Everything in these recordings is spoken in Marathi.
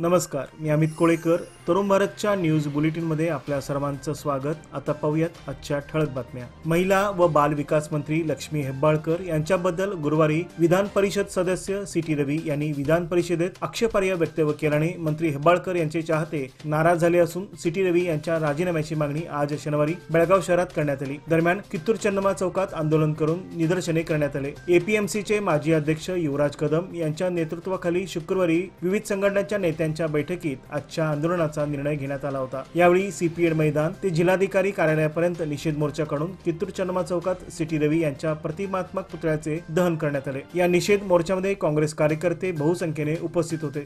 नमस्कार, मी अमित कोळेकर. तरुण भारतच्या न्यूज बुलेटिनमध्ये आपल्या सर्वांचं स्वागत. आता पाहूयात आजच्या ठळक बातम्या. महिला व बाल विकास मंत्री लक्ष्मी हेब्बाळकर यांच्याबद्दल गुरुवारी विधान परिषद सदस्य सी.टी. रवी यांनी विधान परिषदेत आक्षेपार्ह वक्तव्य केल्याने मंत्री हेब्बाळकर यांचे चाहते नाराज झाले असून सी.टी. रवी यांच्या राजीनाम्याची मागणी आज शनिवारी बेळगाव शहरात करण्यात आली. दरम्यान कित्तूर चन्नम्मा चौकात आंदोलन करून निदर्शने करण्यात आले. एपीएमसीचे माजी अध्यक्ष युवराज कदम यांच्या नेतृत्वाखाली शुक्रवारी विविध संघटनांच्या नेत्यांच्या बैठकीत आजच्या आंदोलनाचा निर्णय घेण्यात आला होता. यावेळी सीपीएड मैदान ते जिल्हाधिकारी कार्यालयापर्यंत निषेध मोर्चा काढून कित्तूर चन्नम्मा चौकात सी.टी. रवी यांच्या प्रतिमात्मक पुतळ्याचे दहन करण्यात आले. या निषेध मोर्चामध्ये काँग्रेस कार्यकर्ते बहुसंख्येने उपस्थित होते.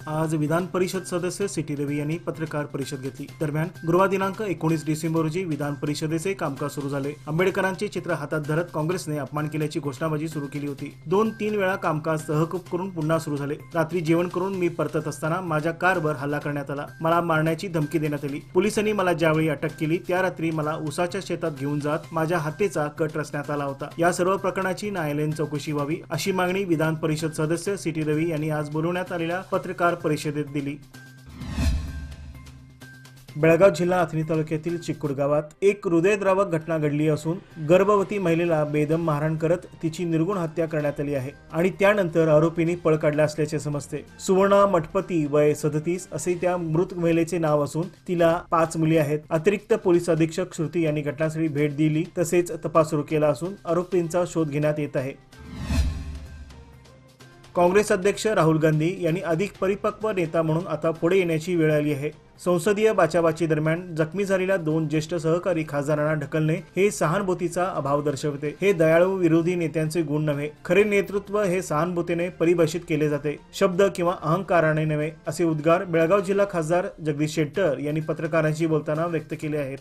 आज विधान परिषद सदस्य सी.टी. रवी यांनी पत्रकार परिषद घेतली. दरम्यान गुरुवार दिनांक 19 डिसेंबर रोजी विधान परिषदेचे कामकाज सुरू झाले. आंबेडकरांचे चित्र हातात धरत काँग्रेसने अपमान केल्याची घोषणाबाजी सुरू केली होती. 2-3 वेळा कामकाज तहकूब करून पुन्हा सुरू झाले. रात्री जेवण करून मी परतत असताना माझ्या कारवर हल्ला करण्यात आला. मला मारण्याची धमकी देण्यात आली. पोलिसांनी मला ज्यावेळी अटक केली त्या रात्री मला उसाच्या शेतात घेऊन जात माझ्या हातेचा कट रचण्यात आला होता. या सर्व प्रकरणाची न्यायालयीन चौकशी व्हावी अशी मागणी विधान परिषद सदस्य सी.टी. रवी यांनी आज बोलवण्यात आलेल्या पत्रकार परिषदेत दिली. बेळगाव जिल्हा अथणी तालुक्यातील चिक्कुड गावात एक हृदयद्रावक घटना घडली असून गर्भवती महिलेला बेदम मारहाण करत तिची निर्गुण हत्या करण्यात आली आहे आणि त्यानंतर आरोपींनी पळ काढला असल्याचे समजते. सुवर्णा मठपती वय 37 असे त्या मृत महिलेचे नाव असून तिला 5 मुली आहेत. अतिरिक्त पोलीस अधीक्षक श्रुती यांनी घटनास्थळी भेट दिली तसेच तपास सुरू केला असून आरोपींचा शोध घेण्यात येत आहे. काँग्रेस अध्यक्ष राहुल गांधी यांनी अधिक परिपक्व नेता म्हणून आता पुढे येण्याची वेळ आली आहे. संसदीय बाचाबाची दरम्यान जखमी झालेल्या 2 ज्येष्ठ सहकारी खासदारांना ढकलणे हे सहानुभूतीचा अभाव दर्शवते. हे दयाळू विरोधी नेत्यांचे गुण नव्हे. खरे नेतृत्व हे सहानुभूतीने परिभाषित केले जाते, शब्द किंवा अहंकाराने नव्हे, असे उद्गार बेळगाव जिल्हा खासदार जगदीश शेट्टर यांनी पत्रकारांशी बोलताना व्यक्त केले आहेत.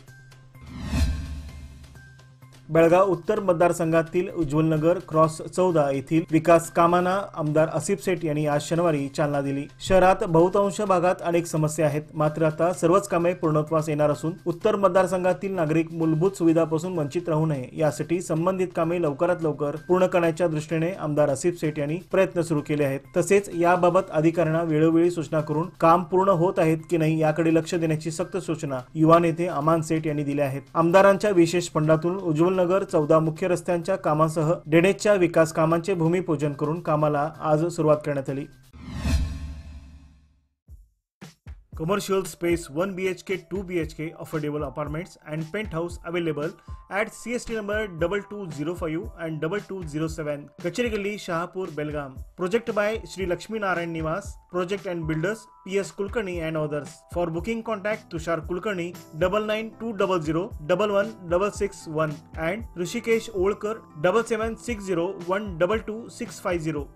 बेळगाव उत्तर मतदारसंघातील उज्ज्वलनगर क्रॉस 14 येथील विकास कामांना आमदार आसिफ शेठ यांनी आज शनिवारी चालना दिली. शहरात बहुतांश भागात अनेक समस्या आहेत, मात्र आता सर्वच कामे पूर्णत्वास येणार असून उत्तर मतदारसंघातील नागरिक मूलभूत सुविधांपासून वंचित राहू नये यासाठी संबंधित कामे लवकरात लवकर पूर्ण करण्याच्या दृष्टीने आमदार आसिफ शेठ यांनी प्रयत्न सुरू केले आहेत. तसेच याबाबत अधिकाऱ्यांना वेळोवेळी सूचना करून काम पूर्ण होत आहेत की नाही याकडे लक्ष देण्याची सक्त सूचना युवा नेते अमान शेठ यांनी दिल्या आहेत. आमदारांच्या विशेष फंडातून उज्ज्वलनगर 14 मुख्य रस्त्यांच्या कामासह ड्रेनेजच्या विकास कामांचे भूमिपूजन करून कामाला आज सुरुवात करण्यात आली. Commercial space 1 BHK, 2 BHK, affordable apartments and penthouse available at CST number 2205 and 2207, Kacheri Galli, Shahapur, Belgaum. Project by Shri Lakshmi Narayan Niwas, Project and Builders, P.S. Kulkarni and others. For booking contact Tushar Kulkarni 9920 116661 and Rishikesh Olkar 7760 122650.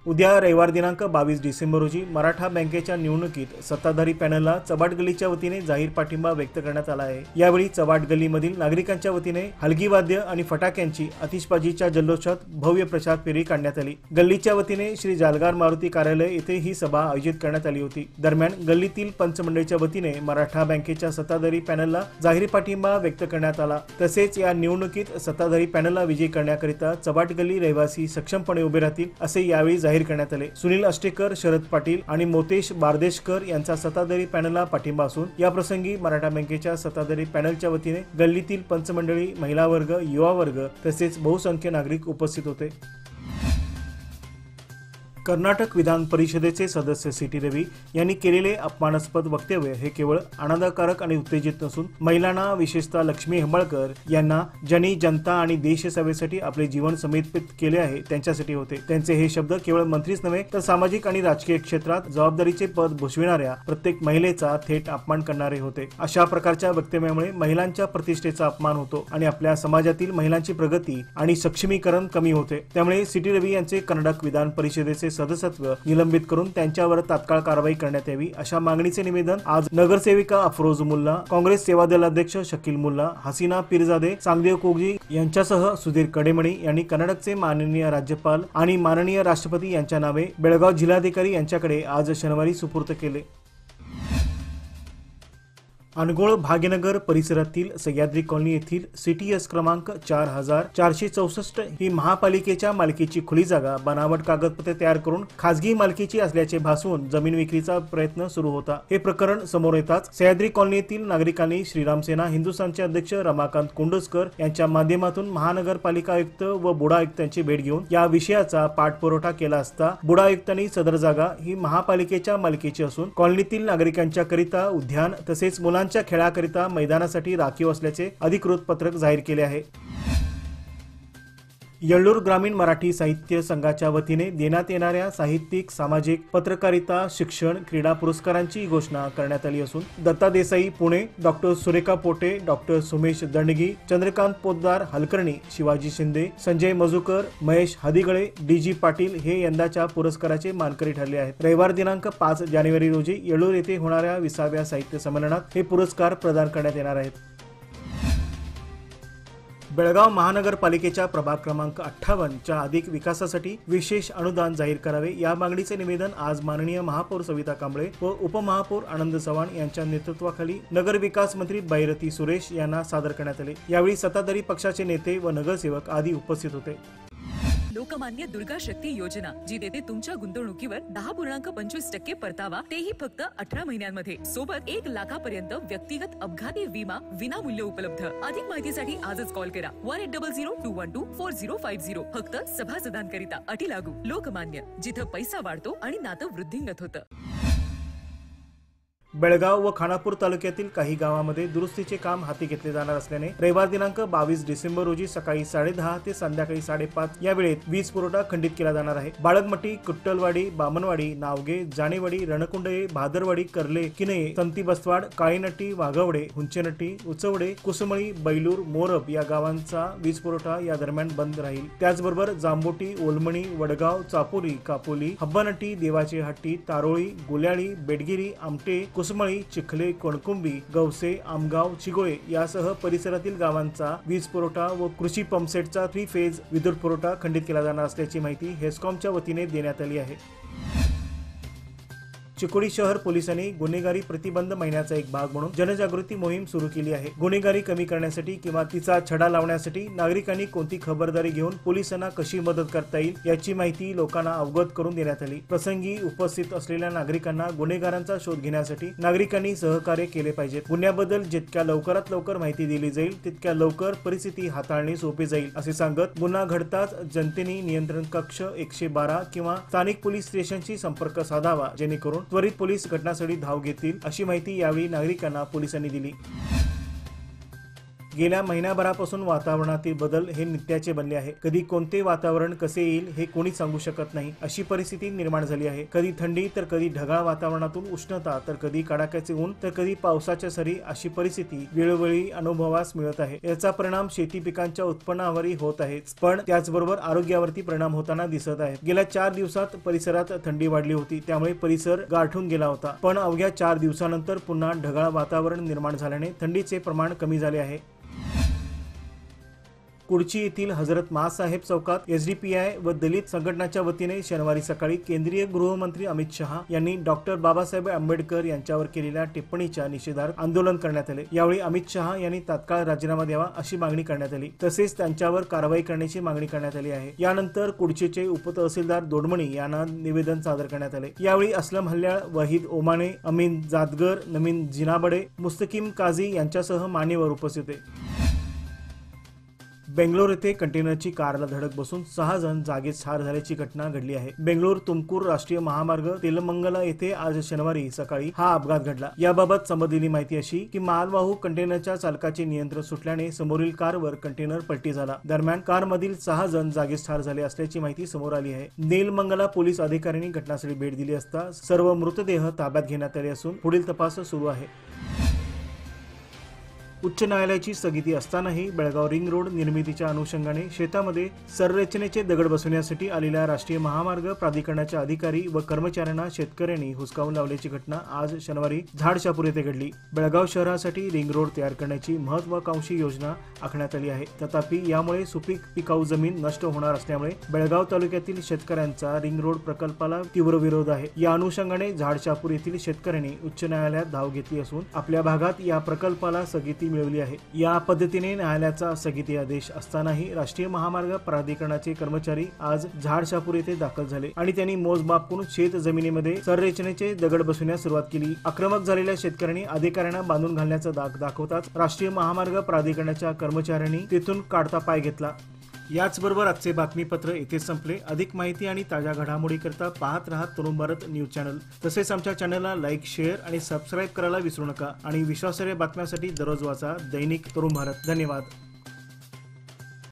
उद्या रविवार दिनांक 22 डिसेंबर रोजी मराठा बँकेच्या निवडणुकीत सत्ताधारी पॅनलला चबाट गल्लीच्या वतीने जाहीर पाठिंबा व्यक्त करण्यात आला आहे. यावेळी चबाट गल्लीमधील नागरिकांच्या वतीने हलगी वाद्य आणि फटाक्यांची आतिषबाजीच्या जल्लोषात भव्य प्रचार फेरी काढण्यात आली. गल्लीच्या वतीने श्री जालगार मारुती कार्यालय येथे ही सभा आयोजित करण्यात आली होती. दरम्यान गल्लीतील पंचमंडळीच्या वतीने मराठा बँकेच्या सत्ताधारी पॅनलला जाहीर पाठिंबा व्यक्त करण्यात आला. तसेच या निवडणुकीत सत्ताधारी पॅनलला विजयी करण्याकरिता चबाट गल्ली रहिवासी सक्षमपणे उभे राहतील असे यावेळी जाहीर करण्यात आले. सुनील अष्टेकर, शरद पाटील आणि मोतेश बारदेशकर यांचा सत्ताधारी पॅनलला पाठिंबा असून या प्रसंगी मराठा बँकेच्या सत्ताधारी पॅनलच्या वतीने गल्लीतील पंचमंडळी, महिला वर्ग, युवा वर्ग तसेच बहुसंख्य नागरिक उपस्थित होते. कर्नाटक विधान परिषदेचे सदस्य सी.टी. रवी यांनी केलेले अपमानास्पद वक्तव्य हे केवळ आनंदकारक आणि उत्तेजित नसून महिलांना, विशेषतः लक्ष्मी हेब्बाळकर यांना ज्यांनी जनता आणि देशसेवेसाठी आपले जीवन समर्पित केले आहे त्यांच्यासाठी होते. त्यांचे हे शब्द केवळ मंत्रीच नव्हे तर सामाजिक आणि राजकीय क्षेत्रात जबाबदारीचे पद भूषविणाऱ्या प्रत्येक महिलेचा थेट अपमान करणारे होते. अशा प्रकारच्या वक्तव्यामुळे महिलांच्या प्रतिष्ठेचा अपमान होतो आणि आपल्या समाजातील महिलांची प्रगती आणि सक्षमीकरण कमी होते. त्यामुळे सी.टी. रवी यांचे कर्नाटक विधान परिषदेचे सदस्यत्व निलंबित करून त्यांच्यावर तात्काळ कारवाई करण्यात यावी अशा मागणीचे निवेदन आज नगरसेविका अफरोज मुल्ला, काँग्रेस सेवादल अध्यक्ष शकील मुल्ला, हसीना पीरजादे, चांगदेव कोगजी यांच्यासह सुधीर कडेमणी यांनी कर्नाटकचे माननीय राज्यपाल आणि माननीय राष्ट्रपती यांच्या नावे बेळगाव जिल्हाधिकारी यांच्याकडे आज शनिवारी सुपूर्द केले. अनगोळ भाग्यनगर परिसरातील सह्याद्री कॉलनी येथील CTS क्रमांक 4464 ही महापालिकेच्या मालकीची खुली जागा बनावट कागदपत्रे तयार करून खासगी मालकीची असल्याचे भासवून जमीन विक्रीचा प्रयत्न सुरू होता. हे प्रकरण समोर येताच सह्याद्री कॉलनी येथील नागरिकांनी श्रीराम सेना हिंदुस्थानचे अध्यक्ष रमाकांत कोंडस्कर यांच्या माध्यमातून महानगरपालिका आयुक्त व बुडा आयुक्तांची भेट घेऊन या विषयाचा पाठपुरावा केला असता बुडा आयुक्तांनी सदर जागा ही महापालिकेच्या मालकीची असून कॉलनीतील नागरिकांच्या करिता उद्यान तसेच मुलांच्या खेळाकरिता मैदानासाठी राखीव असल्याचे अधिकृत पत्रक जाहीर केले आहे. येळ्ळूर ग्रामीण मराठी साहित्य संघाच्या वतीने देण्यात येणाऱ्या साहित्यिक, सामाजिक, पत्रकारिता, शिक्षण, क्रीडा पुरस्कारांची घोषणा करण्यात आली असून Datta Desai Pune, doctor Surekha Pote, doctor Sumesh Dandagi, Chandrakant Poddar Halkarni, Shivaji Shinde, Sanjay Majukar, Mahesh Hadigale, DG Patil हे यंदाच्या पुरस्काराचे मानकरी ठरले आहेत. रविवार दिनांक 5 जानेवारी रोजी येळ्ळूर येथे होणाऱ्या 20व्या साहित्य संमेलनात हे पुरस्कार प्रदान करण्यात येणार आहेत. बेळगाव महानगरपालिकेच्या प्रभाग क्रमांक 58 च्या अधिक विकासासाठी विशेष अनुदान जाहीर करावे या मागणीचे निवेदन आज माननीय महापौर सविता कांबळे व उपमहापौर आनंद चव्हाण यांच्या नेतृत्वाखाली नगर विकास मंत्री बैरती सुरेश यांना सादर करण्यात आले. यावेळी सत्ताधारी पक्षाचे नेते व नगरसेवक आदी उपस्थित होते. लोकमान्य दुर्गा शक्ती योजना जी देते तुमच्या गुंतवणुकीवर 10.25% परतावा, तेही फक्त 18 महिन्यांमध्ये. सोबत 1 लाखापर्यंत व्यक्तिगत अपघाती विमा विनामूल्य उपलब्ध. अधिक माहितीसाठी आजच कॉल करा 1800-212-4050. फक्त सभासदांकरिता. अटी लागू. लोकमान्य, जिथं पैसा वाढतो आणि नातं वृद्धिंगत होतं. बेळगाव व खानापूर तालुक्यातील काही गावांमध्ये दुरुस्तीचे काम हाती घेतले जाणार असल्याने रविवार दिनांक 22 डिसेंबर रोजी सकाळी 10:30 ते संध्याकाळी 5:30 या वेळेत वीज पुरवठा खंडित केला जाणार आहे. बाळगमटी, कुट्टलवाडी, बामणवाडी, नावगे, जाणेवाडी, रणकुंडये, भादरवाडी, कर्ले, किनये, संती बसवाड, काळीनट्टी, वाघवडे, हुंचेनट्टी, उचवडे, कुसमळी, बैलूर, मोरब या गावांचा वीज पुरवठा या दरम्यान बंद राहील. त्याचबरोबर जांबोटी, ओलमणी, वडगाव, चापोली, कापोली, हब्बानट्टी, देवाचे हट्टी, तारोळी, गुल्याळी, बेडगिरी, आमटे, कुसमळी, चिखले, कोणकुंबी, गवसे, आमगाव, चिगोळे यासह परिसरातील गावांचा वीज पुरवठा व कृषी पंपसेटचा 3 फेज विद्युत पुरवठा खंडित केला जाणार असल्याची माहिती हेस्कॉमच्या वतीने देण्यात आली आहे. चिकोडी शहर पोलिसांनी गुन्हेगारी प्रतिबंध महिन्याचा एक भाग म्हणून जनजागृती मोहीम सुरू केली आहे. गुन्हेगारी कमी करण्यासाठी किंवा तिचा छडा लावण्यासाठी नागरिकांनी कोणती खबरदारी घेऊन पोलिसांना कशी मदत करता येईल याची माहिती लोकांना अवगत करून देण्यात आली. प्रसंगी उपस्थित असलेल्या नागरिकांना गुन्हेगारांचा शोध घेण्यासाठी नागरिकांनी सहकार्य केले पाहिजे. गुन्ह्याबद्दल जितक्या लवकरात लवकर माहिती दिली जाईल तितक्या लवकर परिस्थिती हाताळणे सोपे जाईल असे सांगत गुन्हा घडताच जनतेने नियंत्रण कक्ष 112 किंवा स्थानिक पोलीस स्टेशनशी संपर्क साधावा, जेणेकरून त्वरित पोलीस घटनास्थळी धाव घेतील अशी माहिती यावेळी नागरिकांना पोलिसांनी दिली. गेल्या महिन्याभरापासून वातावरणातील बदल हे नित्याचे बनले आहे. कधी कोणते वातावरण कसे येईल हे कोणीच सांगू शकत नाही अशी परिस्थिती निर्माण झाली आहे. कधी थंडी तर कधी ढगाळ वातावरणातून उष्णता तर कधी कडाक्याचे ऊन तर कधी पावसाच्या सरी अशी परिस्थिती वेळोवेळी अनुभवास मिळत आहे. याचा परिणाम शेती पिकांच्या उत्पन्नावरही होत आहे, पण त्याचबरोबर आरोग्यावरती परिणाम होताना दिसत आहे. गेल्या 4 दिवसात परिसरात थंडी वाढली होती, त्यामुळे परिसर गारठून गेला होता. पण अवघ्या 4 दिवसानंतर पुन्हा ढगाळ वातावरण निर्माण झाल्याने थंडीचे प्रमाण कमी झाले आहे. कुडची येथील हजरत माँसाहेब चौकात SDPI व दलित संघटनाच्या वतीने शनिवारी सकाळी केंद्रीय गृहमंत्री अमित शहा यांनी डॉक्टर बाबासाहेब आंबेडकर यांच्यावर केलेल्या टिप्पणीच्या निषेधार्थ आंदोलन करण्यात आले. यावेळी अमित शहा यांनी तात्काळ राजीनामा द्यावा अशी मागणी करण्यात आली. तसेच त्यांच्यावर कारवाई करण्याची मागणी करण्यात आली आहे. यानंतर कुडचीचे उपतहसीलदार दोडमणी यांना निवेदन सादर करण्यात आले. यावेळी असलम हल्याळ, वहीद ओमाणे, अमीन जादगर, नमीन जिनाबडे, मुस्तकीम काझी यांच्यासह मान्यवर उपस्थित होते. बेंगलोर येथे कंटेनरची कारला धडक बसून 6 जण जागीच ठार झाल्याची घटना घडली आहे. बेंगलोर तुमकुर राष्ट्रीय महामार्ग तेलमंगला येथे आज शनिवारी सकाळी हा अपघात घडला. याबाबत समजलेली माहिती अशी की मालवाहू कंटेनरच्या चालकाचे नियंत्रण सुटल्याने समोरील कारवर कंटेनर पलटी झाला. दरम्यान कारमधील 6 जण जागीच ठार झाले असल्याची माहिती समोर आली आहे. नेलमंगला पोलीस अधिकाऱ्यांनी घटनास्थळी भेट दिली असता सर्व मृतदेह ताब्यात घेण्यात आले असून पुढील तपास सुरू आहे. उच्च न्यायालयाची स्थगिती असतानाही बेळगाव रिंग रोड निर्मितीच्या अनुषंगाने शेतामध्ये संरचनेचे दगड बसवण्यासाठी आलेल्या राष्ट्रीय महामार्ग प्राधिकरणाच्या अधिकारी व कर्मचाऱ्यांना शेतकऱ्यांनी हुसकावून लावल्याची घटना आज शनिवारी झाडशापूर येथे घडली। बेळगाव शहरासाठी रिंग रोड तयार करण्याची महत्वाकांक्षी योजना आखण्यात आली आहे, तथापि यामुळे सुपीक पिकाऊ जमीन नष्ट होणार असल्यामुळे बेळगाव तालुक्यातील शेतकऱ्यांचा रिंग रोड प्रकल्पाला तीव्र विरोध आहे। या अनुषंगाने झाडशापूर येथील शेतकऱ्यांनी उच्च न्यायालयात धाव घेतली असून आपल्या भागात या प्रकल्पाला स्थगिती मिळवली आहे। या पद्धतीने न्यायालयाचा स्थगिती आदेश असतानाही राष्ट्रीय महामार्ग प्राधिकरणाचे कर्मचारी आज झाडशापूर येथे दाखल झाले आणि त्यांनी मोजमाप करून शेत जमिनीमध्ये संरचनेचे दगड बसवण्यास सुरुवात केली। आक्रमक झालेल्या शेतकऱ्यांनी अधिकाऱ्यांना बांधून घालण्याचा दाग दाखवताच राष्ट्रीय महामार्ग प्राधिकरणाच्या कर्मचाऱ्यांनी तेथून काढता पाय घेतला। याचबरोबर आजचे बातमीपत्र येथे संपले। अधिक माहिती आणि ताज्या घडामोडी करता पाहत रहा तरुण भारत न्यूज चॅनल। तसेच आमच्या चॅनलला लाईक, शेअर आणि सबस्क्राईब करायला विसरू नका आणि विश्वासार्ह बातम्यांसाठी दररोज वाचा दैनिक तरुण भारत। धन्यवाद।